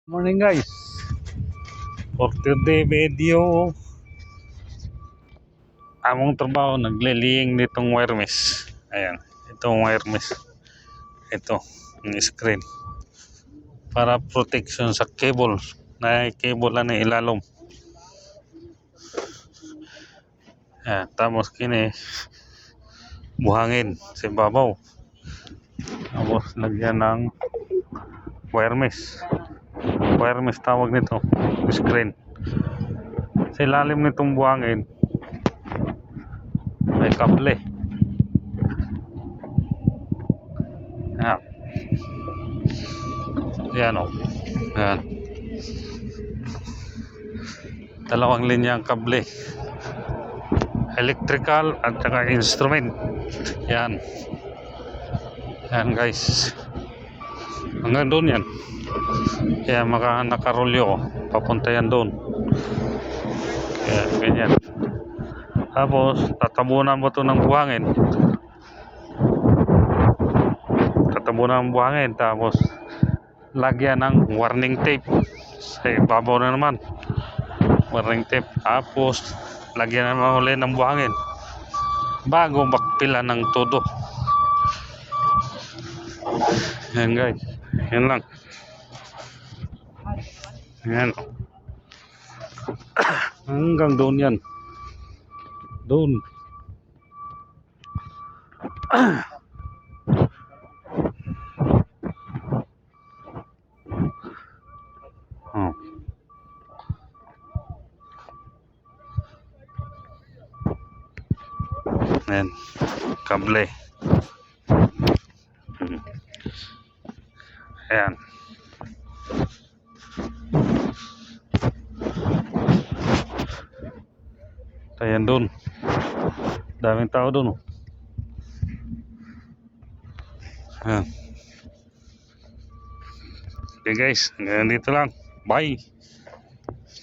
Morning guys, for today video among trabaho nagliliying nitong wire mesh. Ayan, itong wire mesh, ito ang screen para protection sa cable na cable na ilalom. Ayan, tapos kini buhangin sa babaw, tapos lagyan ng wire mesh. Wire mesh tawag nito, screen. Sa ilalim nitong buhangin may kable. Ayan. Yan o. Ayan. Dalawang linya ang kable. Electrical at saka instrument. Yan. Yan guys. Hanggang doon yan. Kaya nakarolyo. Papunta yan doon. Kaya ganyan. Tapos tatabunan mo ito ng buhangin. Tatabunan ng buhangin. Tapos lagyan ng warning tape. Sa ibabaw na naman. Warning tape. Tapos lagyan naman ulit ng buhangin. Bago bakpila ng todo. Yan guys. Yan lang. Yan. Hanggang doon yan. Doon. Oh. Yan. Kable. Ayan. Ayan doon. Daming tao doon. Ayan. Okay guys, hanggang dito lang. Bye.